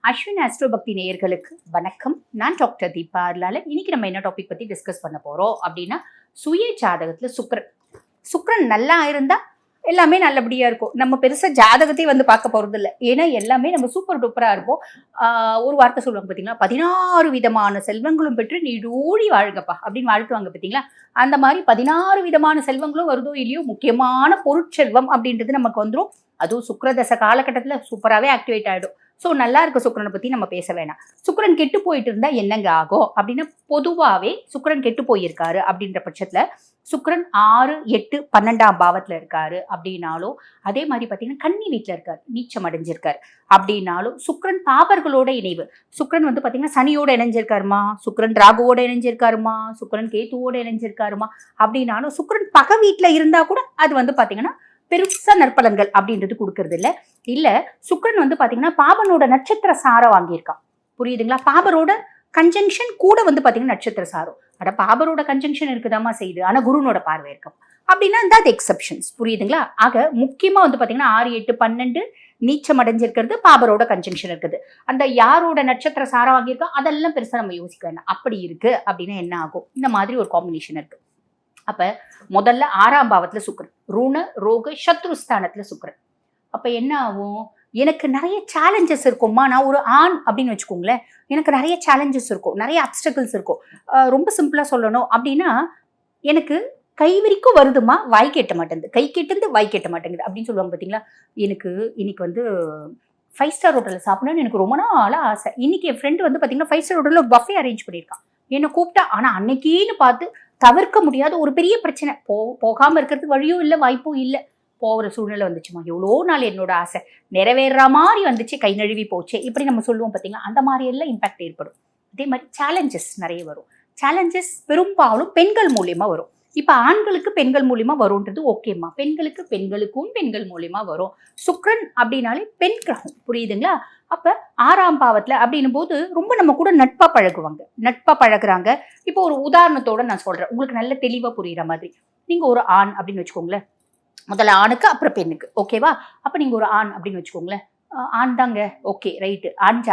Ashwin astro பக்தி நேயர்களுக்கு வணக்கம். நான் டாக்டர் தீபா அருளாளன். இன்னைக்கு நம்ம என்ன டாபிக் பத்தி டிஸ்கஸ் பண்ண போறோம் அப்படின்னா, சுய ஜாதகத்துல சுக்கிரன் நல்லா இருந்தா எல்லாமே நல்லபடியா இருக்கும். நம்ம பெருசா ஜாதகத்தை வந்து பார்க்க போறது இல்லை. ஏன்னா எல்லாமே நம்ம சூப்பர் டூப்பரா இருப்போம். ஒரு வார்த்தை சொல்லுவாங்க பார்த்தீங்களா, 16 விதமான செல்வங்களும் பெற்று நீடூழி வாழ்கப்பா அப்படின்னு வாழ்த்துவாங்க பார்த்தீங்களா. அந்த மாதிரி 16 விதமான செல்வங்களும் வருதோ இல்லையோ, முக்கியமான பொருட்செல்வம் அப்படின்றது நமக்கு வந்துடும். அதுவும் சுக்கிரதச காலகட்டத்தில் சூப்பராகவே ஆக்டிவேட் ஆகிடும். ஸோ நல்லா இருக்க சுக்கிரனை பற்றி நம்ம பேச வேணாம். சுக்கிரன் கெட்டு போயிட்டு இருந்தா என்னங்க ஆகும் அப்படின்னா, பொதுவாகவே சுக்கிரன் கெட்டு போயிருக்காரு அப்படின்ற பட்சத்தில் சுக்கிரன் 6, 8, 12ஆம் பாவத்தில் இருக்காரு அப்படின்னாலும், அதே மாதிரி பார்த்தீங்கன்னா கன்னி வீட்டில் இருக்காரு, நீச்சம் அடைஞ்சிருக்காரு அப்படின்னாலும், சுக்கிரன் பாபர்களோட இணைவு. சுக்கிரன் வந்து பார்த்தீங்கன்னா சனியோட இணைஞ்சிருக்காருமா, சுக்கிரன் ராகுவோட இணைஞ்சிருக்காருமா, சுக்கிரன் கேத்துவோட இணைஞ்சிருக்காருமா அப்படின்னாலும், சுக்கிரன் பகை வீட்டில் இருந்தா கூட அது வந்து பார்த்தீங்கன்னா பெருசா நற்பலன்கள் அப்படின்றது கொடுக்கறது இல்ல சுக்கிரன் வந்து பாத்தீங்கன்னா பாபனோட நட்சத்திர சாரம் வாங்கியிருக்கான். புரியுதுங்களா? பாபரோட கன்ஜங்ஷன் கூட வந்து பாத்தீங்கன்னா நட்சத்திர சாரம். அட பாபரோட கன்ஜங்ஷன் இருக்குதாமா செய்யுது, ஆனா குருனோட பார்வை இருக்கும் அப்படின்னா இந்த எக்ஸப்ஷன்ஸ். புரியுதுங்களா? ஆக முக்கியமா வந்து பாத்தீங்கன்னா 6, 8, 12 நீச்சம் அடைஞ்சிருக்கிறது, பாபரோட கன்ஜங்ஷன் இருக்குது. அந்த யாரோட நட்சத்திர சாரம் வாங்கியிருக்கோம் அதெல்லாம் பெருசா நம்ம யோசிக்க வேண்டாம். அப்படி இருக்கு அப்படின்னா என்ன ஆகும்? இந்த மாதிரி ஒரு காம்பினேஷன் இருக்கு. அப்ப முதல்ல 6ஆம் பாவத்துல சுக்கிரன், ருண ரோக சத்ருஸ்தானத்துல சுக்கிரன். அப்ப என்ன ஆகும்? எனக்கு நிறைய சேலஞ்சஸ் இருக்கும்மா. நான் ஒரு ஆண் அப்படின்னு வச்சுக்கோங்களேன், எனக்கு நிறைய சேலஞ்சஸ் இருக்கும், நிறைய அப்டக்கிள்ஸ் இருக்கும். ரொம்ப சிம்பிளா சொல்லணும் அப்படின்னா, எனக்கு கை வரைக்கும் வருதுமா, வாய் கேட்ட மாட்டேங்குது, கை கேட்டது வாய் கேட்ட மாட்டேங்குது அப்படின்னு சொல்லுவாங்க பார்த்தீங்களா. எனக்கு இன்னைக்கு வந்து 5 ஸ்டார் ஹோட்டலில் சாப்பிடணும்னு எனக்கு ரொம்ப நாள் ஆசை. இன்னைக்கு என் ஃப்ரெண்டு வந்து பார்த்தீங்கன்னா 5 ஸ்டார் ஹோட்டலில் பஃபே அரேஞ்ச் பண்ணியிருக்கான். என்னை கூப்பிட்டா, ஆனால் அன்னைக்கின்னு பார்த்து தவிர்க்க முடியாத ஒரு பெரிய பிரச்சனை, போகாமல் இருக்கிறதுக்கு வழியும் இல்லை, வாய்ப்பும் இல்லை, போகிற சூழ்நிலை வந்துச்சுமா. எவ்வளோ நாள் என்னோட ஆசை நிறைவேற மாதிரி வந்துச்சு, கை நழுவி போச்சு, இப்படி நம்ம சொல்லுவோம் பார்த்தீங்களா. அந்த மாதிரி எல்லாம் இம்பாக்ட் ஏற்படும். அதே மாதிரி சேலஞ்சஸ் நிறைய வரும். சேலஞ்சஸ் பெரும்பாலும் பெண்கள் மூலியமா வரும். இப்போ ஆண்களுக்கு பெண்கள் மூலியமா வரும்ன்றது ஓகேம்மா, பெண்களுக்கும் பெண்கள் மூலியமா வரும். சுக்கிரன் அப்படின்னாலே பெண் கிரகம், புரியுதுங்களா? அப்ப 6ஆம் பாவத்துல அப்படின்னும் போது ரொம்ப நம்ம கூட நட்பா பழகுறாங்க. இப்போ ஒரு உதாரணத்தோட நான் சொல்றேன், உங்களுக்கு நல்ல தெளிவா புரியுற மாதிரி. நீங்க ஒரு ஆண் அப்படின்னு வச்சுக்கோங்களேன், முதல்ல ஆணுக்கு அப்புறம் பெண்ணுக்கு, ஓகேவா? அப்ப நீங்க ஒரு ஆண் அப்படின்னு வச்சுக்கோங்களேன், ஆண் தாங்க, ஓகே ரைட்டு. ஆண்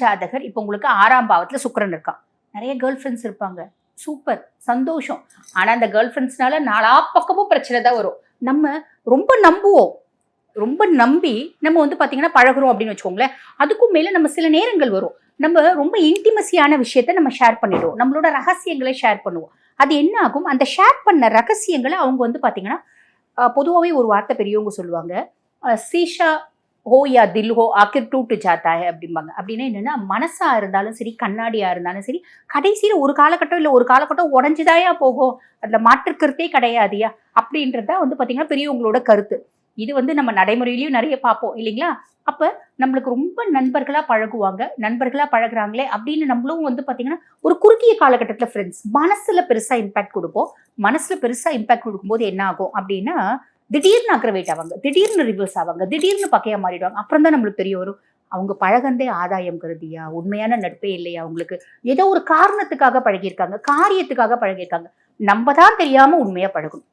ஜாதகர் இப்போ உங்களுக்கு 6ஆம் பாவத்துல சுக்கிரன் இருக்கான். நிறைய கேர்ள் ஃப்ரெண்ட்ஸ் இருப்பாங்க, சூப்பர் சந்தோஷம். ஆனா அந்த கேர்ள் ஃப்ரெண்ட்ஸ்னால நாலா பக்கமும் பிரச்சனை தான் வரும். நம்ம ரொம்ப நம்பி நம்ம வந்து பாத்தீங்கன்னா பழகுறோம் அப்படின்னு வச்சுக்கோங்களேன். அதுக்கும் மேல நம்ம சில நேரங்கள் வரும், நம்ம ரொம்ப இன்டிமசியான விஷயத்த நம்ம ஷேர் பண்ணிடுவோம், நம்மளோட ரகசியங்களை ஷேர் பண்ணுவோம். அது என்ன ஆகும்? அந்த ஷேர் பண்ண ரகசியங்களை அவங்க வந்து பாத்தீங்கன்னா, பொதுவாகவே ஒரு வார்த்தை பெரியவங்க சொல்லுவாங்க, சீஷா ஹோ யா தில் ஹோ ஆக்கிர் டூட்டு ஜாத்தா ஹை அப்படிம்பாங்க. அப்படின்னா என்னன்னா, மனசா இருந்தாலும் சரி, கண்ணாடியா இருந்தாலும் சரி, கடைசியில் ஒரு காலகட்டம் உடஞ்சுதாயா போகும், அதுல மாற்றுக்கிறதே கிடையாதுயா அப்படின்றத வந்து பாத்தீங்கன்னா பெரியவங்களோட கருத்து. இது வந்து நம்ம நடைமுறையிலையும் நிறைய பார்ப்போம் இல்லைங்களா. அப்ப நம்மளுக்கு ரொம்ப நண்பர்களா பழகுறாங்களே அப்படின்னு நம்மளும் வந்து பாத்தீங்கன்னா ஒரு குறுகிய காலகட்டத்துல ஃப்ரெண்ட்ஸ், மனசுல பெருசா இம்பாக்ட் கொடுக்கும்போது என்ன ஆகும் அப்படின்னா, திடீர்னு அக்ரவேட் ஆவாங்க, திடீர்னு ரிவர்ஸ் ஆவாங்க, திடீர்னு பக்கையா மாறிடுவாங்க. அப்புறம் தான் நம்மளுக்கு தெரிய வரும், அவங்க பழகந்தே ஆதாயம் கருதியா, உண்மையான நட்பே இல்லையா, அவங்களுக்கு ஏதோ ஒரு காரணத்துக்காக பழகியிருக்காங்க, காரியத்துக்காக பழகியிருக்காங்க. நம்ம தான் தெரியாம உண்மையா பழகணும்.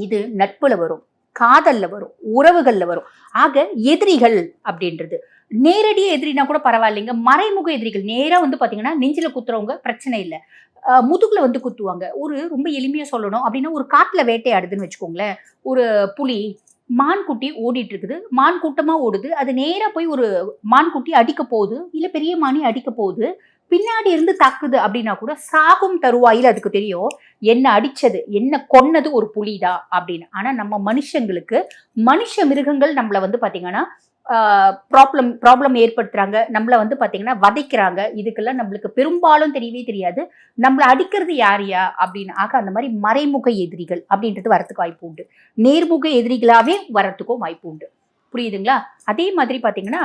இது நட்புல வரும், காதல்ல வரும், உறவுகள்ல வரும். ஆக எதிரிகள் அப்படின்றது, நேரடியா எதிரினா கூட பரவாயில்லைங்க, மறைமுக எதிரிகள் நேரா வந்து பாத்தீங்கன்னா நெஞ்சில குத்துறவங்க பிரச்சனை இல்லை, முதுகுல வந்து குத்துவாங்க. ஒரு ரொம்ப எளிமையா சொல்லணும் அப்படின்னா, ஒரு காட்டுல வேட்டையாடுதுன்னு வச்சுக்கோங்களேன், ஒரு புலி மான் குட்டி ஓடிட்டு இருக்குது, மான் கூட்டமா ஓடுது, அது நேரா போய் ஒரு மான் குட்டி அடிக்க போகுது, இல்ல பெரிய மானி அடிக்க போகுது, பின்னாடி இருந்து தாக்குது அப்படின்னா கூட சாகும் தருவாயில் அதுக்கு தெரியும் என்ன அடிச்சது, என்ன கொன்னது ஒரு புலிதான் அப்படின்னு. ஆனா நம்ம மனுஷ மிருகங்கள் நம்மள வந்து பாத்தீங்கன்னா ப்ராப்ளம் ஏற்படுத்துறாங்க, நம்மள வந்து பாத்தீங்கன்னா வதைக்கிறாங்க. இதுக்கெல்லாம் நம்மளுக்கு பெரும்பாலும் தெரியவே தெரியாது நம்மள அடிக்கிறது யாரையா அப்படின்னு. ஆக அந்த மாதிரி மறைமுக எதிரிகள் அப்படின்றது வரத்துக்கு வாய்ப்பு உண்டு, நேர்முக எதிரிகளாவே வரத்துக்கும் வாய்ப்பு உண்டு. புரியுதுங்களா? அதே மாதிரி பாத்தீங்கன்னா,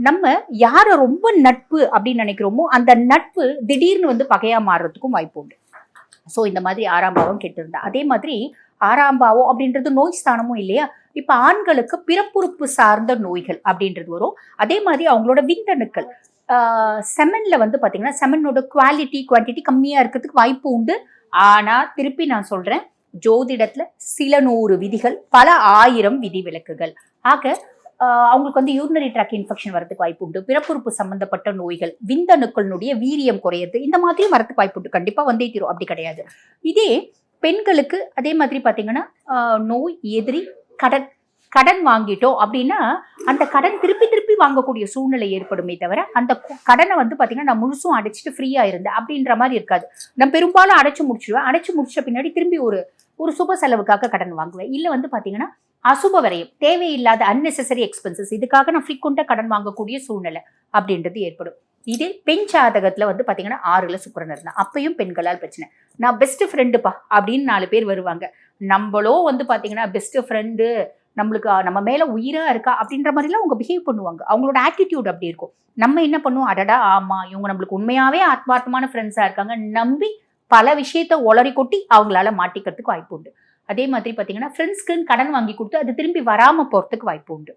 நம்ம யார ரொம்ப நட்பு அப்படின்னு நினைக்கிறோமோ அந்த நட்பு திடீர்னு வந்து பகையா மாறுறதுக்கும் வாய்ப்பு உண்டு. ஸோ இந்த மாதிரி 6ஆம் பாவம் கெட்டு இருந்தா, அதே மாதிரி 6ஆம் பாவம் அப்படின்றது நோய் ஸ்தானமும் இல்லையா. இப்ப ஆண்களுக்கு பிறப்புறுப்பு சார்ந்த நோய்கள் அப்படின்றது வரும். அதே மாதிரி அவங்களோட விந்தணுக்கள் செமன்ல வந்து பாத்தீங்கன்னா, செமனோட குவான்டிட்டி கம்மியா இருக்கிறதுக்கு வாய்ப்பு உண்டு. ஆனா திருப்பி நான் சொல்றேன், ஜோதிடத்துல சில 100 விதிகள், பல 1000 விதிவிலக்குகள். ஆக அவங்களுக்கு வந்து யூரினரி ட்ராக் இன்ஃபெக்ஷன் வரதுக்கு வாய்ப்பு உண்டு. பிறப்புறுப்பு சம்பந்தப்பட்ட நோய்கள், விந்தணுக்களுடைய வீரியம் குறையிறது, இந்த மாதிரியும் வரதுக்கு வாய்ப்பு உண்டு. கண்டிப்பா வந்தே தீரும், அப்படி கிடையாது. இதே பெண்களுக்கு அதே மாதிரி பாத்தீங்கன்னா நோய் எதிரி கடன் கடன் வாங்கிட்டோம் அப்படின்னா அந்த கடன் திருப்பி திருப்பி வாங்கக்கூடிய சூழ்நிலை ஏற்படுமே தவிர அந்த கடனை வந்து பாத்தீங்கன்னா நான் முழுசும் அடைச்சிட்டு ஃப்ரீயா இருந்தேன் அப்படின்ற மாதிரி இருக்காது. நான் பெரும்பாலும் அடைச்சு முடிச்சிடுவேன். அடைச்சு முடிச்ச பின்னாடி திரும்பி ஒரு சுப செலவுக்காக கடன் வாங்குவேன். இல்ல வந்து பாத்தீங்கன்னா அசுப வரையும் தேவையில்லாத அன்னெசரி எக்ஸ்பென்சஸ், இதுக்காக நான் ஃப்ரீக்வெண்டா கடன் வாங்கக்கூடிய சூழ்நிலை அப்படின்றது ஏற்படும். இதே பெண் ஜாதகத்துல வந்து பாத்தீங்கன்னா 6ல சுக்கிரன் இருந்தா அப்பயும் பெண்களால் பிரச்சனை. நான் பெஸ்ட் ஃப்ரெண்டுப்பா அப்படின்னு 4 பேர் வருவாங்க. நம்மளோ வந்து பாத்தீங்கன்னா பெஸ்ட் ஃப்ரெண்டு, நம்மளுக்கு நம்ம மேல உயிரா இருக்கா அப்படின்ற மாதிரிலாம் அவங்க பிஹேவ் பண்ணுவாங்க. அவங்களோட ஆட்டிடியூட் அப்படி இருக்கும். நம்ம என்ன பண்ணுவோம், அடடா ஆமா இவங்க நம்மளுக்கு உண்மையாவே ஆத்மார்த்தமான ஃப்ரெண்ட்ஸா இருக்காங்க நம்பி பல விஷயத்த ஒளறி கொட்டி அவங்களால மாட்டிக்கிறதுக்கு வாய்ப்பு உண்டு. அதே மாதிரி பாத்தீங்கன்னா ஃப்ரெண்ட்ஸ்க்குன்னு கடன் வாங்கி கொடுத்து அது திரும்பி வராம போறதுக்கு வாய்ப்பு உண்டு.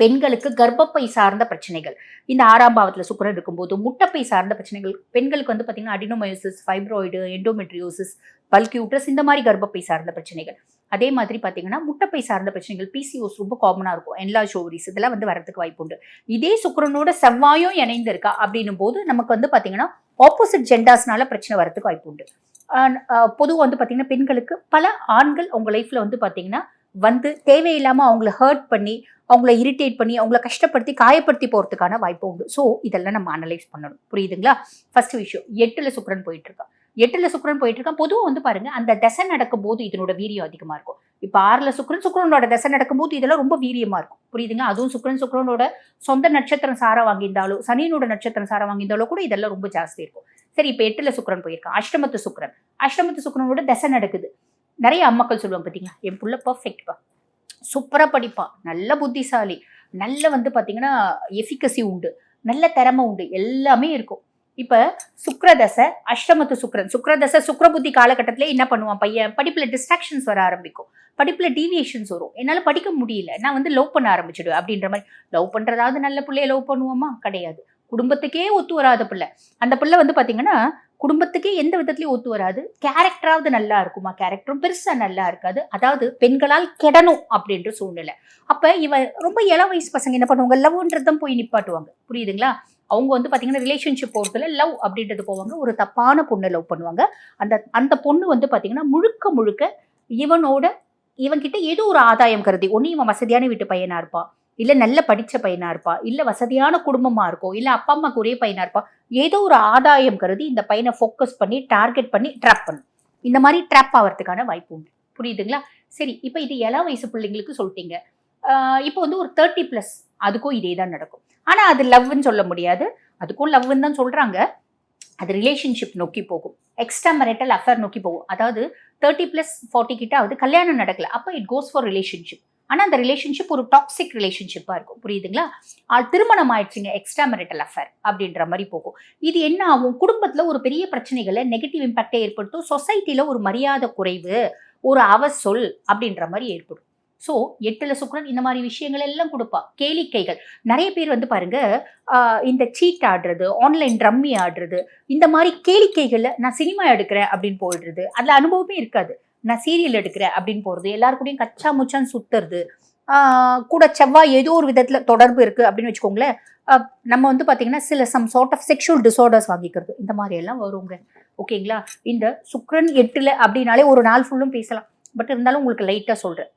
பெண்களுக்கு கர்ப்பப்பை சார்ந்த பிரச்சனைகள், இந்த 6ஆம் பாவத்துல சுக்கிரன் இருக்கும்போது முட்டைப்பை சார்ந்த பிரச்சனைகள், பெண்களுக்கு வந்து பாத்தீங்கன்னா அடினோமயோசிஸ், ஃபைப்ராய்டு, எண்டோமெட்ரியோசிஸ், பல்கி யூட்ரஸ், இந்த மாதிரி கர்ப்பப்பை சார்ந்த பிரச்சனைகள். அதே மாதிரி பாத்தீங்கன்னா முட்டைப்பை சார்ந்த பிரச்சனைகள், பிசிஓஸ் ரொம்ப காமனா இருக்கும், என்லார்ஜ் ஓவரிஸ், இதெல்லாம் வந்து வரதுக்கு வாய்ப்பு உண்டு. இதே சுக்கிரனோட செவ்வாயும் இணைந்து இருக்கா அப்படின்னும் போது நமக்கு வந்து பாத்தீங்கன்னா ஆப்போசிட் ஜெண்டர்ஸ்னால பிரச்சனை வரதுக்கு வாய்ப்பு உண்டு. பொதுவாக வந்து பாத்தீங்கன்னா பெண்களுக்கு பல ஆண்கள் உங்க லைஃப்ல வந்து பாத்தீங்கன்னா வந்து தேவையில்லாம அவங்கள ஹர்ட் பண்ணி, அவங்கள இரிட்டேட் பண்ணி, அவங்கள கஷ்டப்படுத்தி காயப்படுத்தி போறதுக்கான வாய்ப்பு உண்டு. ஸோ இதெல்லாம் நம்ம அனலைஸ் பண்ணணும். புரியுதுங்களா? ஃபர்ஸ்ட் விஷயம், 8ல சுக்கிரன் போயிட்டு இருக்கான். 8ல சுக்கிரன் போயிட்டு இருக்கான். பொதுவாக வந்து பாருங்க அந்த தசை நடக்கும் போது இதனோட வீரியம் அதிகமா இருக்கும். இப்போ 6ல சுக்கிரனோட தசை நடக்கும் போது இதெல்லாம் ரொம்ப வீரியமா இருக்கும். புரியுதுங்களா? அதுவும் சுக்கிரனோட சொந்த நட்சத்திரம் சாரா வாங்கியிருந்தாலோ சனியனோட நட்சத்திரம் சாரா வாங்கியிருந்தாலோ கூட இதெல்லாம் ரொம்ப ஜாஸ்தி இருக்கும். சரி, இப்போ 8ல சுக்கிரன் போயிருக்கான். அஷ்டமத்து சுக்கிரனோட தசை நடக்குது. நிறைய அம்மாக்கள் சொல்லுவாங்க பார்த்தீங்களா, என் புள்ள பர்ஃபெக்ட்பா, சூப்பரா படிப்பா, நல்ல புத்திசாலி, நல்ல வந்து பாத்தீங்கன்னா எஃபிகசி உண்டு, நல்ல திறமை உண்டு, எல்லாமே இருக்கும். இப்ப சுக்ரதசை அஷ்டமத்து சுக்ரதசை சுக்ர புத்தி காலகட்டத்திலே என்ன பண்ணுவான் பையன், படிப்புல டிஸ்ட்ராக்ஷன்ஸ் வர ஆரம்பிக்கும், படிப்புல டீவியேஷன்ஸ் வரும், என்னால படிக்க முடியல, நான் வந்து லவ் பண்ண ஆரம்பிச்சிடுவேன் அப்படின்ற மாதிரி. லவ் பண்றதாவது நல்ல பிள்ளைய லவ் பண்ணுவோமா? கிடையாது. குடும்பத்துக்கே ஒத்து வராத பிள்ளை. அந்த பிள்ளை வந்து பாத்தீங்கன்னா குடும்பத்துக்கே எந்த விதத்திலயும் ஒத்து வராது. கேரக்டராவது நல்லா இருக்குமா? கேரக்டரும் பெருசா நல்லா இருக்காது. அதாவது பெண்களால் கெடணும் அப்படின்ற சூழ்நிலை. அப்ப இவன் ரொம்ப இள வயசு பசங்க என்ன பண்ணுவாங்க, லவ்ன்றதும் போய் நிப்பாட்டுவாங்க. புரியுதுங்களா? அவங்க வந்து பாத்தீங்கன்னா ரிலேஷன்ஷிப் போறதுல லவ் அப்படின்றது போவாங்க. ஒரு தப்பான பொண்ணை லவ் பண்ணுவாங்க. அந்த பொண்ணு வந்து பாத்தீங்கன்னா முழுக்க முழுக்க இவன்கிட்ட ஏதோ ஒரு ஆதாயம் கருதி, ஒன்னு இவன் வசதியான வீட்டு பையனா இருப்பான், இல்ல நல்ல படிச்ச பையனா இருப்பா, இல்ல வசதியான குடும்பமா இருக்கும், இல்ல அப்பா அம்மாக்கு ஒரே பையனா இருப்பா, ஏதோ ஒரு ஆதாயம் கருதி இந்த பையனை ஃபோக்கஸ் பண்ணி டார்கெட் பண்ணி ட்ராப் பண்ணும். இந்த மாதிரி ட்ராப் ஆகிறதுக்கான வாய்ப்பு உண்டு. புரியுதுங்களா? சரி, இப்போ இது இள வயசு பிள்ளைங்களுக்கு சொல்லிட்டீங்க. இப்போ வந்து ஒரு 30+ அதுக்கும் இதே தான் நடக்கும். ஆனா அது லவ்னு சொல்ல முடியாது. அதுக்கும் லவ்னு தான் சொல்றாங்க. அது ரிலேஷன்ஷிப் நோக்கி போகும், எக்ஸ்ட்ரா மேரிட்டல் அஃபேர் நோக்கி போகும். அதாவது 30+ 40 கிட்ட ஆகுது, கல்யாணம் நடக்கல, அப்போ இட் கோஸ் ஃபார் ரிலேஷன்ஷிப். ஆனா அந்த ரிலேஷன்ஷிப் ஒரு டாக்ஸிக் ரிலேஷன்ஷிப்பா இருக்கும். புரியுதுங்களா? திருமணம் ஆயிடுச்சுங்க, எக்ஸ்ட்ரா மேரிட்டல் அஃபேர் அப்படின்ற மாதிரி போகும். இது என்ன ஆகும், குடும்பத்துல ஒரு பெரிய பிரச்சனைகளை நெகட்டிவ் இம்பாக்டை ஏற்படுத்தும். சொசைட்டில ஒரு மரியாதை குறைவு, ஒரு அவசொல் அப்படின்ற மாதிரி ஏற்படும். ஸோ 8ல சுக்கிரன் இந்த மாதிரி விஷயங்கள் எல்லாம் கொடுப்பா. கேளிக்கைகள், நிறைய பேர் வந்து பாருங்க இந்த சீட் ஆடுறது, ஆன்லைன் ரம்மி ஆடுறது, இந்த மாதிரி கேளிக்கைகள்ல நான் சினிமா எடுக்கிறேன் அப்படின்னு போயிடுறது, அதுல அனுபவமே இருக்காது. நான் சீரியல் எடுக்கிறேன் அப்படின்னு போறது, எல்லாருக்கூடையும் கச்சா முச்சான்னு சுத்துறது, கூட செவ்வாய் ஏதோ ஒரு விதத்துல தொடர்பு இருக்கு அப்படின்னு வச்சுக்கோங்களேன். நம்ம வந்து பாத்தீங்கன்னா சில some sort of sexual disorders வாங்கிக்கிறது, இந்த மாதிரி எல்லாம் வருங்க. ஓகேங்களா? இந்த சுக்கிரன் 8ல அப்படின்னாலே ஒரு நாள் ஃபுல்லும் பேசலாம். பட் இருந்தாலும் உங்களுக்கு லைட்டா சொல்றேன்.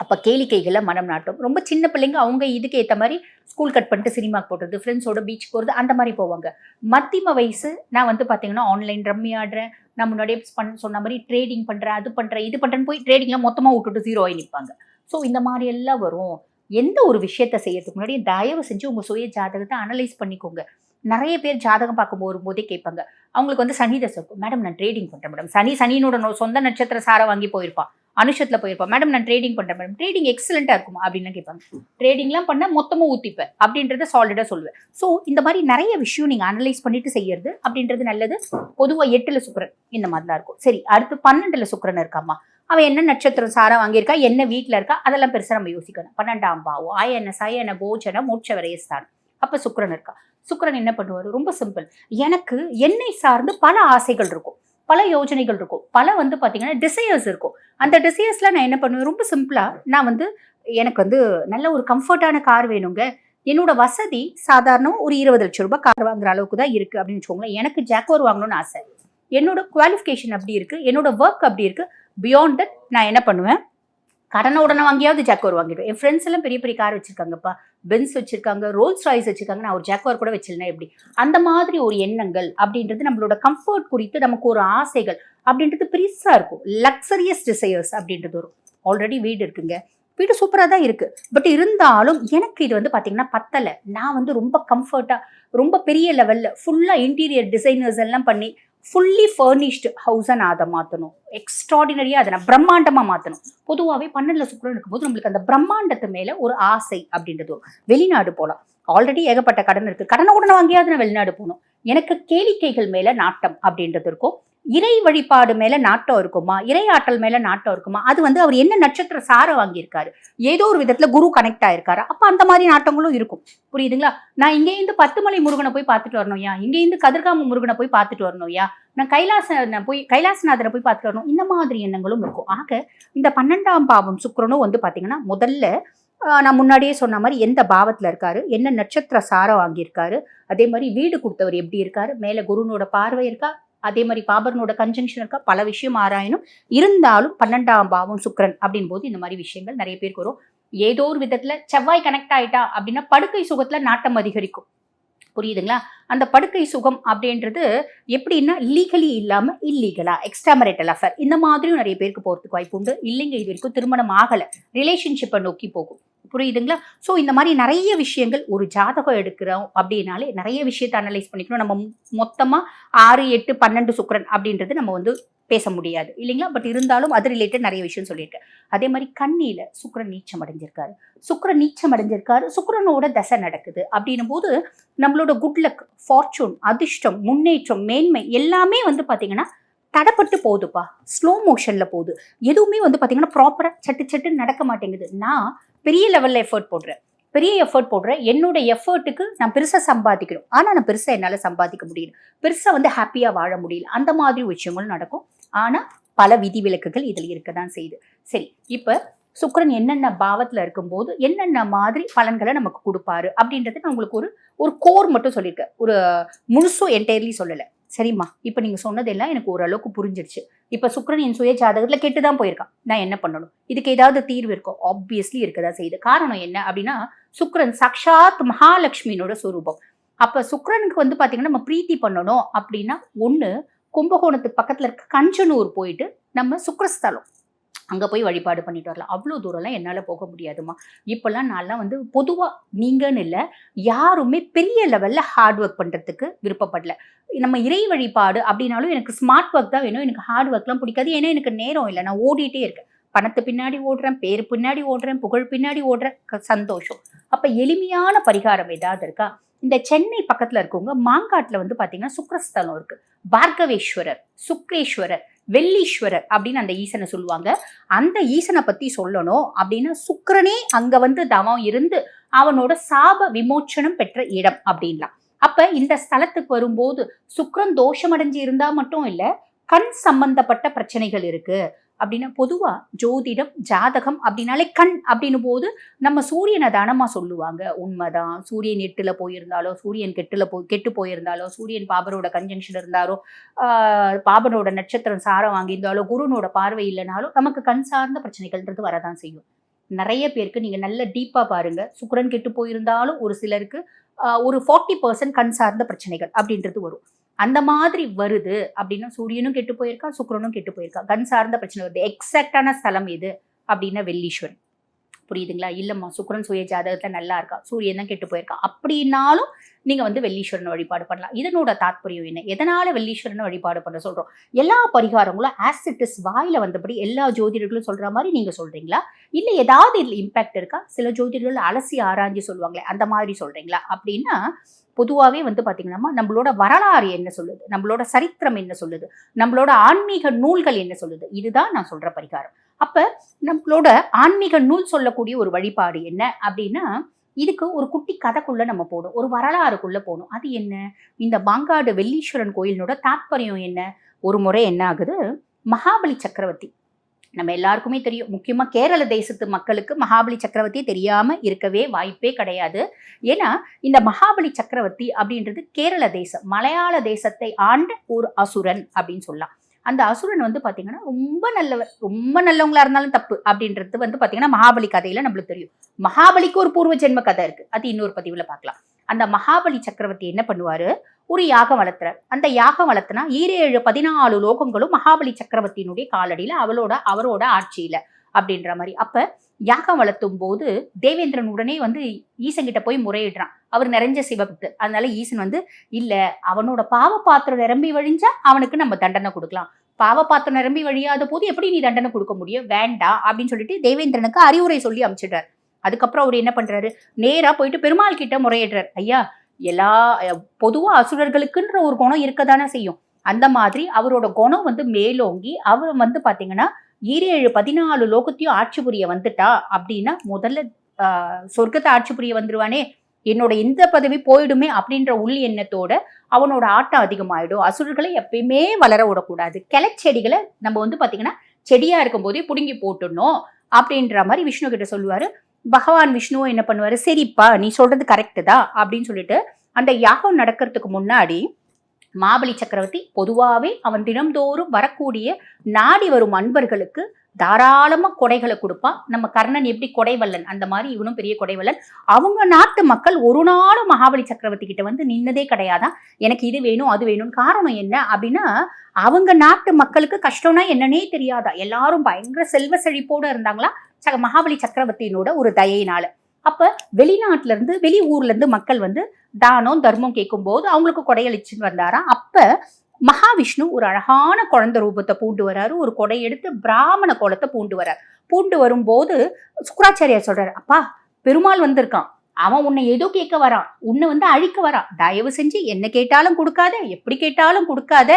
அப்போ கேளிக்கைகளை மனம் நாட்டும். ரொம்ப சின்ன பிள்ளைங்க அவங்க இதுக்கு ஏற்ற மாதிரி ஸ்கூல் கட் பண்ணிட்டு சினிமாக்கு போடுறது, ஃப்ரெண்ட்ஸோட பீச் போகிறது, அந்த மாதிரி போவாங்க. மத்தியம வயசு நான் வந்து பார்த்தீங்கன்னா ஆன்லைன் ரம்மி ஆடுறேன், நான் முன்னாடியே சொன்ன மாதிரி ட்ரேடிங் பண்ணுறேன், அது பண்ணுறேன், இது பண்ணுறேன்னு போய் ட்ரேடிங்லாம் மொத்தமாக விட்டுட்டு 0 ஆகி நிற்பாங்க. ஸோ இந்த மாதிரி எல்லாம் வரும். எந்த ஒரு விஷயத்தை செய்யறதுக்கு முன்னாடி தயவு செஞ்சு உங்கள் சுய ஜாதகத்தை அனலைஸ் பண்ணிக்கோங்க. நிறைய பேர் ஜாதகம் பார்க்க போகும்போதே கேட்பாங்க, அவங்களுக்கு வந்து சனி தசை இருக்கும், மேடம் நான் ட்ரேடிங் பண்ணுறேன் மேடம். சனியினோட சொந்த நட்சத்திர சாரை வாங்கி போயிருப்பான், அனுஷத்துல போயிருப்போம், மேடம் நான் ட்ரேடிங் பண்றேன் மேடம், ட்ரேடிங் எக்ஸலண்டா இருக்குமா அப்படின்னு கேட்பாங்க. ட்ரேடிங்லாம் பண்ண மொத்தமும் ஊத்திப்பேன் அப்படின்றத சாலிடா சொல்லுவேன். ஸோ இந்த மாதிரி நிறைய விஷயம் நீங்க அனலைஸ் பண்ணிட்டு செய்யறது அப்படின்றது நல்லது. பொதுவாக 8ல சுக்கிரன் இந்த மாதிரி தான் இருக்கும். சரி, அடுத்து 12ல சுக்கிரன் இருக்காமா, அவன் என்ன நட்சத்திரம் சாரா வாங்கியிருக்கா, என்ன வீட்டுல இருக்கா, அதெல்லாம் பெருசா நம்ம யோசிக்கணும். 12ஆம் பாவம் ஆயன சயன போஜன மோட்ச விரயஸ்தானம். அப்ப சுக்கிரன் இருக்கா. சுக்கிரன் என்ன பண்ணுவாரு, ரொம்ப சிம்பிள். எனக்கு என்னை சார்ந்து பல ஆசைகள் இருக்கும், பல யோஜனைகள் இருக்கும், பல வந்து பாத்தீங்கன்னா டிசையர்ஸ் இருக்கும். அந்த டிசையர்ஸ்ல நான் என்ன பண்ணுவேன், ரொம்ப சிம்பிளா நான் வந்து எனக்கு வந்து நல்ல ஒரு கம்ஃபர்டான கார் வேணுங்க, என்னோட வசதி சாதாரண ஒரு 20 லட்சம் ரூபாய் கார் வாங்குற அளவுக்கு தான் இருக்கு அப்படின்னு வச்சுக்கோங்களேன். எனக்கு ஜாக்வார் வாங்கணும்னு ஆசை. என்னோட குவாலிஃபிகேஷன் அப்படி இருக்கு, என்னோட ஒர்க் அப்படி இருக்கு. பியாண்ட் தட் நான் என்ன பண்ணுவேன், கடனை உடனே வாங்கியாவது ஜாக்வார் வாங்கிடுவேன். என் ஃப்ரெண்ட்ஸ் எல்லாம் பெரிய பெரிய கார் வச்சிருக்காங்கப்பா, பென்ஸ் வச்சிருக்காங்க, ரோல்ஸ் ராய்ஸ் வச்சிருக்காங்க, நான் ஒரு ஜாக்வார் கூட வச்சிருந்தேன் எப்படி. அந்த மாதிரி ஒரு எண்ணங்கள் அப்படின்றது நம்மளோட கம்ஃபர்ட் குறித்து நமக்கு ஒரு ஆசைகள் அப்படின்றது பெருசா இருக்கும். லக்ஸரியஸ் டிசையர்ஸ் அப்படின்றது வரும். ஆல்ரெடி வீடு இருக்குங்க, வீடு சூப்பராக தான் இருக்கு, பட் இருந்தாலும் எனக்கு இது வந்து பார்த்தீங்கன்னா பத்தலை. நான் வந்து ரொம்ப கம்ஃபர்ட்டாக ரொம்ப பெரிய லெவலில் ஃபுல்லாக இன்டீரியர் டிசைனர்ஸ் எல்லாம் பண்ணி ஃபுல்லி ஃபர்னிஷ்டு ஹவுஸை நான் அதை மாற்றணும், எக்ஸ்ட்ராடினரியாக அதை நான் பிரம்மாண்டமாக மாற்றணும். பொதுவாகவே 12 சுக்கிரன் இருக்கும்போது நம்மளுக்கு அந்த பிரம்மாண்டத்து மேலே ஒரு ஆசை அப்படின்றது வரும். வெளிநாடு போகலாம், ஆல்ரெடி ஏகப்பட்ட கடன் இருக்குது, கடனை உடனே வாங்கியாவது நான் வெளிநாடு போகணும். எனக்கு கேளிக்கைகள் மேலே நாட்டம் அப்படின்றது இருக்கும். இறை வழிபாடு மேல நாட்டம் இருக்குமா, இறை ஆற்றல் மேல நாட்டம் இருக்குமா, அது வந்து அவர் என்ன நட்சத்திர சார வாங்கியிருக்காரு, ஏதோ ஒரு விதத்துல குரு கனெக்ட் ஆயிருக்காரு, அப்ப அந்த மாதிரி நாட்டங்களும் இருக்கும். புரியுதுங்களா? நான் இங்கேருந்து 10 மலை முருகனை போய் பார்த்துட்டு வரணும்யா, இங்கேருந்து கதிர்காம முருகனை போய் பார்த்துட்டு வரணும்யா, நான் கைலாசநாதரை போய் பார்த்துட்டு வரணும், இந்த மாதிரி எண்ணங்களும் இருக்கும். ஆக இந்த 12ஆம் பாவம் சுக்கிரனும் வந்து பாத்தீங்கன்னா முதல்ல நான் முன்னாடியே சொன்ன மாதிரி எந்த பாவத்துல இருக்காரு, என்ன நட்சத்திர சார வாங்கியிருக்காரு, அதே மாதிரி வீடு கொடுத்தவர் எப்படி இருக்காரு, மேல குருனோட பார்வை இருக்கா, அதே மாதிரி பாபர்னோட கன்ஜங்ஷன் இருக்கா, பல விஷயம் ஆராயணும். இருந்தாலும் 12ஆம் பாவம் சுக்கிரன் அப்படின் போது இந்த மாதிரி விஷயங்கள் நிறைய பேருக்கு வரும். ஏதோ ஒரு விதத்துல செவ்வாய் கனெக்ட் ஆயிட்டா அப்படின்னா படுக்கை சுகத்துல நாட்டம் அதிகரிக்கும். புரியுதுங்களா? அந்த படுக்கை சுகம் அப்படின்றது எப்படின்னா லீகலி இல்லாம இல்லீகலா, எக்ஸ்ட்ராமரிட்டல் அஃபேர், இந்த மாதிரியும் நிறைய பேருக்கு போறதுக்கு வாய்ப்பு உண்டு. இல்லைங்க இது வரைக்கும் திருமணம் ஆகல, ரிலேஷன்ஷிப்பை நோக்கி போகும். புரியுதுங்களா? ஸோ இந்த மாதிரி நிறைய விஷயங்கள் ஒரு ஜாதகம் எடுக்கிறோம் அப்படின்னாலே நிறைய விஷயத்தை அனலைஸ் பண்ணிக்கணும். நம்ம மொத்தமா 6, 8, 12 சுக்கிரன் அப்படின்றது நம்ம வந்து பேச முடியாது இல்லைங்களா? பட் இருந்தாலும் அது ரிலேட்டட் நிறைய விஷயம் சொல்லியிருக்கேன். அதே மாதிரி கண்ணியில சுக்கிரன் நீச்சம் அடைஞ்சிருக்காரு, சுக்கிரனோட தசை நடக்குது அப்படின்னும் போது நம்மளோட குட் லக், ஃபார்ச்சூன், அதிர்ஷ்டம், முன்னேற்றம், மேன்மை எல்லாமே வந்து பாத்தீங்கன்னா தடப்பட்டு போகுதுப்பா, ஸ்லோ மோஷன்ல போகுது. எதுவுமே வந்து பாத்தீங்கன்னா ப்ராப்பரா சட்டு சட்டுன்னு நடக்க மாட்டேங்குது. நான் பெரிய லெவல்ல எஃபர்ட் போடுறேன், என்னோட எஃபர்ட்டுக்கு நான் பெருசா சம்பாதிக்கணும், ஆனா நான் பெருசா என்னால சம்பாதிக்க முடியல, பெருசா வந்து ஹாப்பியா வாழ முடியல, அந்த மாதிரி விஷயங்களும் நடக்கும். ஆனா பல விதிவிலக்குகள் இதுல இருக்கதான் செய்யுது. சரி, இப்ப சுக்கிரன் என்னென்ன பாவத்துல இருக்கும்போது என்னென்ன மாதிரி பலன்களை நமக்கு கொடுப்பாரு அப்படின்றது நான் உங்களுக்கு ஒரு கோர் மட்டும் சொல்லியிருக்கேன், ஒரு முழுசும் என்டையர்லி சொல்லலை. சரிம்மா, இப்ப நீங்க சொன்னதெல்லாம் எனக்கு ஓரளவுக்கு புரிஞ்சிருச்சு. இப்ப சுக்கிரன் என் சுய ஜாதகத்துல கெட்டுதான் போயிருக்கான், நான் என்ன பண்ணணும், இதுக்கு ஏதாவது தீர்வு இருக்கும்? ஆப்வியஸ்லி இருக்கதான் செய்யுது. காரணம் என்ன அப்படின்னா சுக்கிரன் சாக்ஷாத் மகாலட்சுமியோட சொரூபம். அப்ப சுக்கிரனுக்கு வந்து பாத்தீங்கன்னா நம்ம பிரீத்தி பண்ணணும் அப்படின்னா ஒண்ணு, கும்பகோணத்துக்கு பக்கத்துல இருக்க கஞ்சனூர் போயிட்டு நம்ம சுக்கிரஸ்தலம் அங்க போய் வழிபாடு பண்ணிட்டு வரலாம். அவ்வளோ தூரம்லாம் என்னால போக முடியாதுமா. இப்பெல்லாம் நான்லாம் வந்து பொதுவா நீங்கன்னு இல்லை, யாருமே பெரிய லெவல்ல ஹார்ட் ஒர்க் பண்றதுக்கு விருப்பப்படல. நம்ம இறை வழிபாடு அப்படின்னாலும் எனக்கு ஸ்மார்ட் ஒர்க் தான் வேணும், எனக்கு ஹார்ட் ஒர்க்லாம் பிடிக்காது. ஏன்னா எனக்கு நேரம் இல்லை, நான் ஓடிட்டே இருக்கேன், பணத்து பின்னாடி ஓடுறேன், பேர் பின்னாடி ஓடுறேன், புகழ் பின்னாடி ஓடுறேன், சந்தோஷம். அப்ப எளிமையான பரிகாரம் ஏதாவது இருக்கா? இந்த சென்னை பக்கத்துல இருக்கவங்க மாங்காட்டுல வந்து பாத்தீங்கன்னா சுக்கிரஸ்தலம் இருக்கு, பார்கவேஸ்வரர், சுக்ரேஸ்வரர், வெள்ளீஸ்வரர் அப்படின்னு அந்த ஈசனை சொல்லுவாங்க. அந்த ஈசனை பத்தி சொல்லணும் அப்படின்னா சுக்கிரனே அங்க வந்து தவம் இருந்து அவனோட சாப விமோச்சனம் பெற்ற இடம் அப்படின்லாம். அப்ப இந்த ஸ்தலத்துக்கு வரும்போது சுக்கிரன் தோஷம் அடைஞ்சு இருந்தா மட்டும் இல்ல, கண் சம்பந்தப்பட்ட பிரச்சனைகள் இருக்கு அப்படின்னா, பொதுவா ஜோதிடம் ஜாதகம் அப்படின்னாலே கண் அப்படின்னும் போது நம்ம சூரியனை தானமா சொல்லுவாங்க. உண்மைதான், சூரியன் 8ல போயிருந்தாலோ, சூரியன் கெட்டு போயிருந்தாலோ, சூரியன் பாபரோட கன்ஜங்ஷன் இருந்தாலோ, பாபனோட நட்சத்திரம் சாரம் வாங்கியிருந்தாலோ, குருனோட பார்வை இல்லைனாலும் நமக்கு கண் சார்ந்த பிரச்சனைகள்ன்றது வரதான் செய்யும். நிறைய பேருக்கு நீங்க நல்ல டீப்பா பாருங்க, சுக்கிரன் கெட்டு போயிருந்தாலும் ஒரு சிலருக்கு ஒரு 40% கண் சார்ந்த பிரச்சனைகள் அப்படின்றது வரும். அந்த மாதிரி வருது அப்படின்னா சூரியனும் கெட்டு போயிருக்கா, சுக்கிரனும் கெட்டு போயிருக்கா, கண் சார்ந்த பிரச்சனை வருது. எக்ஸாக்டான ஸ்தலம் எது அப்படின்னா வெள்ளீஸ்வரன். புரியுதுங்களா? இல்லம்மா சுக்கிரன் சுய ஜாதகத்துல நல்லா இருக்கா, சூரியன் தான் கெட்டு போயிருக்கா அப்படின்னாலும் நீங்க வந்து வெள்ளீஸ்வரனை வழிபாடு பண்ணலாம். இதனோட தாத்பரியம் என்ன, எதனால வெள்ளீஸ்வரனை வழிபாடு பண்ண சொல்றோம்? எல்லா பரிகாரங்களும் ஆசிட்டிஸ் வாயில வந்தபடி எல்லா ஜோதிடர்களும் சொல்ற மாதிரி நீங்க சொல்றீங்களா, இல்ல ஏதாவது இதுல இம்பாக்ட் இருக்கா? சில ஜோதிடர்கள் அலசி ஆராய்ஞ்சு சொல்லுவாங்களே, அந்த மாதிரி சொல்றீங்களா அப்படின்னா, பொதுவாகவே வந்து பாத்தீங்கன்னா நம்மளோட வரலாறு என்ன சொல்லுது, நம்மளோட சரித்திரம் என்ன சொல்லுது, நம்மளோட ஆன்மீக நூல்கள் என்ன சொல்லுது, இதுதான் நான் சொல்ற பரிகாரம். அப்ப நம்மளோட ஆன்மீக நூல் சொல்லக்கூடிய ஒரு வழிபாடு என்ன அப்படின்னா, இதுக்கு ஒரு குட்டி கதைக்குள்ள நம்ம போகணும், ஒரு வரலாறுக்குள்ள போகணும். அது என்ன, இந்த மாங்காடு வெள்ளீஸ்வரன் கோயிலோட தாத்பரியம் என்ன? ஒரு முறை என்ன ஆகுது, மகாபலி சக்கரவர்த்தி நம்ம எல்லாருக்குமே தெரியும். முக்கியமா கேரள தேசத்து மக்களுக்கு மகாபலி சக்கரவர்த்தி தெரியாம இருக்கவே வாய்ப்பே கிடையாது. ஏன்னா இந்த மகாபலி சக்கரவர்த்தி அப்படின்றது கேரள தேசம், மலையாள தேசத்தை ஆண்ட ஒரு அசுரன் அப்படின்னு சொல்லலாம். அந்த அசுரன் வந்து பாத்தீங்கன்னா ரொம்ப நல்லவர், ரொம்ப நல்லவங்களா இருந்தாலும் தப்பு அப்படின்றது வந்து பாத்தீங்கன்னா மகாபலி கதையில நம்மளுக்கு தெரியும். மகாபலிக்கு ஒரு பூர்வ ஜென்ம கதை இருக்கு, அது இன்னொரு பதிவுல பார்க்கலாம். அந்த மகாபலி சக்கரவர்த்தி என்ன பண்ணுவாரு, ஒரு யாகம் வளர்த்துறார். அந்த யாகம் வளர்த்துனா 14 லோகங்களும் மகாபலி சக்கரவர்த்தியினுடைய காலடியில அவரோட ஆட்சியில அப்படின்ற மாதிரி. அப்ப யாகம் வளர்த்தும் போது தேவேந்திரன் உடனே வந்து ஈசன் கிட்ட போய் முறையிடுறான். அவர் நிறைஞ்ச சிவபக்தர், அதனால ஈசன் வந்து இல்ல, அவனோட பாவ பாத்திரம் நிரம்பி வழிஞ்சா அவனுக்கு நம்ம தண்டனை கொடுக்கலாம், பாவ பாத்திரம் நிரம்பி வழியாத போது எப்படி நீ தண்டனை கொடுக்க முடியும், வேண்டாம் அப்படின்னு சொல்லிட்டு தேவேந்திரனுக்கு அறிவுரை சொல்லி அனுப்பிச்சிடுறாரு. அதுக்கப்புறம் அவர் என்ன பண்றாரு, நேரா போயிட்டு பெருமாள் கிட்ட முறையிடுறார். ஐயா, எல்லா பொதுவா அசுரர்களுக்குன்ற ஒரு குணம் இருக்கதானே செய்யும், அந்த மாதிரி அவரோட குணம் வந்து மேலோங்கி அவர் வந்து பாத்தீங்கன்னா 14 லோகத்தையும் ஆட்சி புரிய வந்துட்டா அப்படின்னா முதல்ல சொர்க்கத்தை ஆட்சி புரிய வந்துருவானே, என்னோட இந்த பதவி போயிடுமே அப்படின்ற உள் எண்ணத்தோட அவனோட ஆட்டம் அதிகமாயிடும். அசுரர்களை எப்பயுமே வளர விடக்கூடாது, கிளைச்செடிகளை நம்ம வந்து பாத்தீங்கன்னா செடியா இருக்கும் போதே புடுங்கி போட்டுடணும் அப்படின்ற மாதிரி விஷ்ணு கிட்ட சொல்லுவாரு. பகவான் விஷ்ணுவும் என்ன பண்ணுவாரு, சரிப்பா நீ சொல்றது கரெக்டு தான் அப்படின்னு சொல்லிட்டு அந்த யாகம் நடக்கிறதுக்கு முன்னாடி மகாபலி சக்கரவர்த்தி பொதுவாகவே அவன் தினம்தோறும் வரக்கூடிய நாடி வரும் அன்பர்களுக்கு தாராளமா கொடைகளை கொடுப்பான். நம்ம கர்ணன் எப்படி கொடைவல்லன், அந்த மாதிரி இவனும் பெரிய கொடைவல்லன். அவங்க நாட்டு மக்கள் ஒரு நாளும் மகாபலி சக்கரவர்த்தி கிட்ட வந்து நின்னதே கிடையாதான், எனக்கு இது வேணும் அது வேணும். காரணம் என்ன அப்படின்னா, அவங்க நாட்டு மக்களுக்கு கஷ்டம்னா என்னன்னே தெரியாதா, எல்லாரும் பயங்கர செல்வ செழிப்போட இருந்தாங்களா மகாபலி சக்கரவர்த்தியினோட ஒரு தயையினால. அப்ப வெளிநாட்டுல இருந்து வெளி ஊர்ல இருந்து மக்கள் வந்து தானம் தர்மம் கேட்கும் போது அவங்களுக்கு கொடையளிச்சுன்னு வந்தாராம். அப்ப மகாவிஷ்ணு ஒரு அழகான குழந்தை ரூபத்தை பூண்டு வராரு, ஒரு கொடை எடுத்து பிராமண கோலத்தை பூண்டு வர்றாரு. பூண்டு வரும்போது சுக்கராச்சாரியார் சொல்றாரு, அப்பா பெருமாள் வந்திருக்கான், அவன் உன்னை ஏதோ கேட்க வரான், உன்னை வந்து அழிக்க வரான், தயவு செஞ்சு என்ன கேட்டாலும் கொடுக்காத, எப்படி கேட்டாலும் கொடுக்காத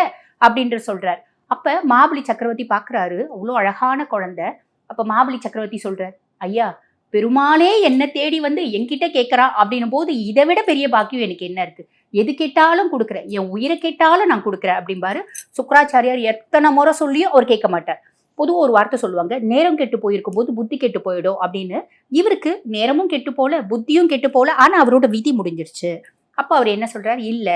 அப்படின்ற சொல்றாரு. அப்ப மகாபலி சக்கரவர்த்தி பாக்குறாரு, அவ்வளோ அழகான குழந்தை. அப்ப மகாபலி சக்கரவர்த்தி சொல்றாரு, ஐயா பெருமாளே என்ன தேடி வந்து என்கிட்ட கேட்கறா அப்படின்னும் போது இதை விட பெரிய பாக்கியம் எனக்கு என்ன இருக்கு, எது கேட்டாலும் கொடுக்குறேன், என் உயிரை கேட்டாலும் நான் கொடுக்குறேன் அப்படிம்பாரு. சுக்கராச்சாரியார் எத்தனை முறை சொல்லியும் அவர் கேட்க மாட்டார். பொதுவாக ஒரு வார்த்தை சொல்லுவாங்க, நேரம் கெட்டு போயிருக்கும் போது புத்தி கெட்டு போயிடும் அப்படின்னு. இவருக்கு நேரமும் கெட்டு போல புத்தியும் கெட்டு போல, ஆனா அவரோட விதி முடிஞ்சிருச்சு. அப்ப அவர் என்ன சொல்றாரு, இல்ல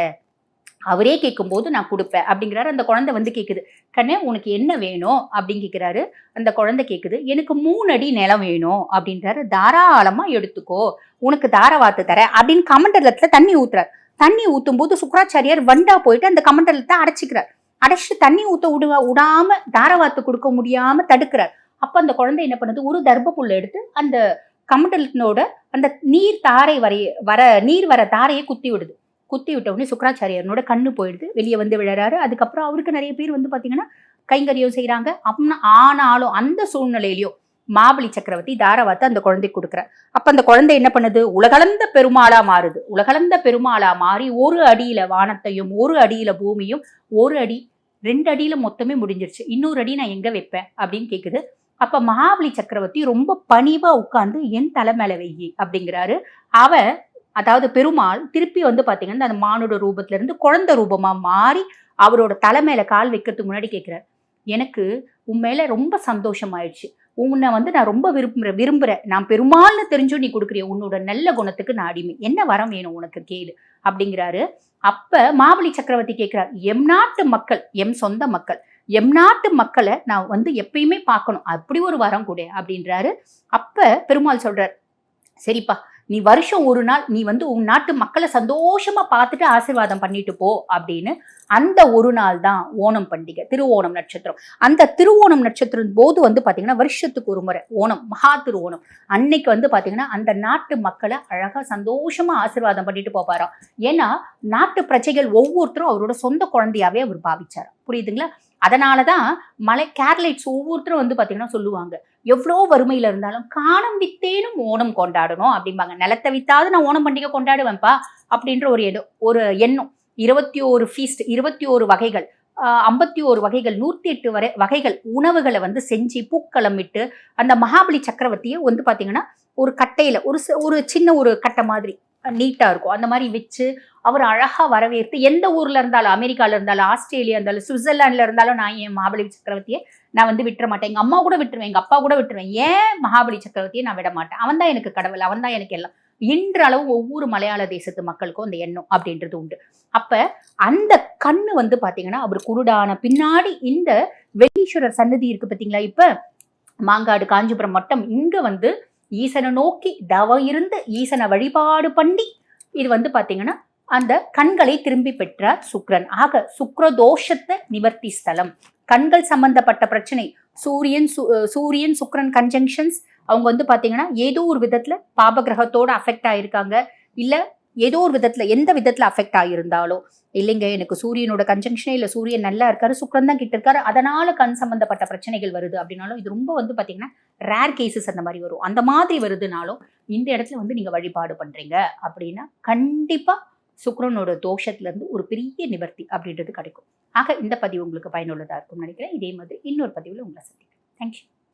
அவரே கேட்கும்போது நான் கொடுப்பேன் அப்படிங்கிறாரு. அந்த குழந்தை வந்து கேட்குது, கண்ணே உனக்கு என்ன வேணும் அப்படின்னு கேட்குறாரு. அந்த குழந்தை கேட்குது, எனக்கு 3 அடி நிலம் வேணும் அப்படின்றாரு. தாராளமா எடுத்துக்கோ, உனக்கு தாரவாத்து தர அப்படின்னு கமண்டலத்துல தண்ணி ஊத்துறாரு. தண்ணி ஊத்தும் போது சுக்கராச்சாரியார் வண்டா போயிட்டு அந்த கமண்டலத்தை அடைச்சிக்கிறார். அடைச்சிட்டு தண்ணி ஊத்த விடாம தாரவாத்து கொடுக்க முடியாம தடுக்கிறார். அப்ப அந்த குழந்தை என்ன பண்ணுது, ஒரு தர்ப்ப புல்ல எடுத்து அந்த கமண்டலத்தினோட அந்த நீர் வர தாரையை குத்தி விடுது. குத்தி விட்ட உடனே சுக்கராச்சாரியனோட கண்ணு போயிடுது, வெளியே வந்து விழறாரு. அதுக்கப்புறம் அவருக்கு நிறைய பேர் வந்து பாத்தீங்கன்னா கைங்கரியம் செய்யறாங்க. ஆனாலும் அந்த சூழ்நிலையிலயும் மகாபலி சக்கரவர்த்தி தாரவாத்தை அந்த குழந்தைக்கு கொடுக்குறார். அப்ப அந்த குழந்தை என்ன பண்ணுது, உலகளந்த பெருமாளா மாறுது. உலகளந்த பெருமாளா மாறி ஒரு அடியில வானத்தையும் ஒரு அடியில பூமியும், ஒரு அடி 2 அடியில மொத்தமே முடிஞ்சிருச்சு, இன்னொரு அடி நான் எங்க வைப்பேன் அப்படின்னு கேக்குது. அப்ப மகாபலி சக்கரவர்த்தி ரொம்ப பணிவா உட்கார்ந்து என் தலை மேல வெயி அப்படிங்கிறாரு. அதாவது பெருமாள் திருப்பி வந்து பாத்தீங்கன்னா அந்த மானுட ரூபத்துல இருந்து குழந்தை ரூபமா மாறி அவரோட தலை மேல கால் வைக்கிறதுக்கு முன்னாடி கேட்கிறார், எனக்கு உன் மேல ரொம்ப சந்தோஷம் ஆயிடுச்சு, உன்னை வந்து நான் ரொம்ப விரும்புறேன், நான் பெருமாள்னு தெரிஞ்சும் நீ கொடுக்குறிய, உன்னோட நல்ல குணத்துக்கு நான் அடிமை, என்ன வரம் வேணும் உனக்கு கேளு அப்படிங்கிறாரு. அப்ப மகாபலி சக்கரவர்த்தி கேட்கிறார், எம் நாட்டு மக்கள், எம் சொந்த மக்கள், எம் நாட்டு மக்களை நான் வந்து எப்பயுமே பார்க்கணும், அப்படி ஒரு வரம் கூட அப்படின்றாரு. அப்ப பெருமாள் சொல்றார், சரிப்பா நீ வருஷம் ஒரு நாள் நீ வந்து உன் நாட்டு மக்களை சந்தோஷமா பார்த்துட்டு ஆசீர்வாதம் பண்ணிட்டு போ அப்படின்னு. அந்த ஒரு நாள் தான் ஓணம் பண்டிகை, திருவோணம் நட்சத்திரம். அந்த திருவோணம் நட்சத்திரம் போது வந்து பாத்தீங்கன்னா வருஷத்துக்கு ஒரு முறை ஓணம், மகா திருவோணம் அன்னைக்கு வந்து பாத்தீங்கன்னா அந்த நாட்டு மக்களை அழகா சந்தோஷமா ஆசீர்வாதம் பண்ணிட்டு போப்பாராம். ஏன்னா நாட்டு பிரஜைகள் ஒவ்வொருத்தரும் அவரோட சொந்த குழந்தையாவே அவர் பாவிச்சார், புரியுதுங்களா? அதனாலதான் கேரளைட்ஸ் ஒவ்வொருத்தரும் வந்து பாத்தீங்கன்னா சொல்லுவாங்க, எவ்வளோ வறுமையில இருந்தாலும் காணம் வித்தேனும் ஓணம் கொண்டாடணும் அப்படிம்பாங்க. நிலத்தை வித்தாவது நான் ஓணம் பண்டிகை கொண்டாடுவேன்ப்பா அப்படின்ற ஒரு எண்ணம். 21 ஃபீஸ்ட், 21 வகைகள், 51 வகைகள், 108 வகைகள் உணவுகளை வந்து செஞ்சு பூக்களம் விட்டு அந்த மகாபலி சக்கரவர்த்தியை வந்து பாத்தீங்கன்னா ஒரு கட்டையில ஒரு சின்ன ஒரு கட்டை மாதிரி நீட்டாக இருக்கும். அந்த மாதிரி வச்சு அவர் அழகாக வரவேற்று எந்த ஊரில் இருந்தாலும், அமெரிக்காவில் இருந்தாலும், ஆஸ்திரேலியா இருந்தாலும், சுவிட்சர்லாண்டில் இருந்தாலும் நான் என் மகாபலி சக்கரவர்த்தியை நான் வந்து விட்டுற மாட்டேன். எங்கள் அம்மா கூட விட்டுருவேன், எங்கள் அப்பா கூட விட்டுருவேன். ஏன் மகாபலி சக்கரவர்த்தியை நான் விட மாட்டேன். அவன் தான் எனக்கு கடவுள், அவன் தான் எனக்கு எல்லாம். இன்றளவு ஒவ்வொரு மலையாள தேசத்து மக்களுக்கும் அந்த எண்ணம் அப்படின்றது உண்டு. அப்ப அந்த கண்ணு வந்து பாத்தீங்கன்னா அவர் குருடான பின்னாடி இந்த வெள்ளீஸ்வரர் சன்னதி இருக்கு பார்த்தீங்களா, இப்ப மாங்காடு காஞ்சிபுரம் மட்டம் இங்க வந்து ஈசனை நோக்கி தவம் இருந்து ஈசனை வழிபாடு பண்ணி இது வந்து பாத்தீங்கன்னா அந்த கண்களை திரும்பி பெற்றார் சுக்ரன். ஆக சுக்ரதோஷத்தை நிவர்த்தி ஸ்தலம். கண்கள் சம்பந்தப்பட்ட பிரச்சனை, சூரியன் சுக்ரன் கன்ஜங்ஷன்ஸ், அவங்க வந்து பாத்தீங்கன்னா ஏதோ ஒரு விதத்துல பாபகிரகத்தோட அஃபெக்ட் ஆயிருக்காங்க, இல்ல ஏதோ ஒரு விதத்துல எந்த விதத்துல அஃபெக்ட் ஆகியிருந்தாலோ, இல்லைங்க எனக்கு சூரியனோட கன்ஜங்ஷனே இல்லை, சூரியன் நல்லா இருக்காரு, சுக்ரன் தான் கிட்ட இருக்காரு, அதனால கண் சம்பந்தப்பட்ட பிரச்சனைகள் வருது அப்படின்னாலும் இது ரொம்ப வந்து பாத்தீங்கன்னா ரேர் கேசஸ் அந்த மாதிரி வரும். அந்த மாதிரி வருதுனாலும் இந்த இடத்துல வந்து நீங்க வழிபாடு பண்றீங்க அப்படின்னா கண்டிப்பா சுக்ரனோட தோஷத்துல இருந்து ஒரு பெரிய நிவர்த்தி அப்படின்றது கிடைக்கும். ஆக இந்த பதிவு உங்களுக்கு பயனுள்ளதா இருக்கும்னு நினைக்கிறேன். இதே மாதிரி இன்னொரு பதிவுல உங்களை சந்திக்கிறேன். தேங்க்யூ.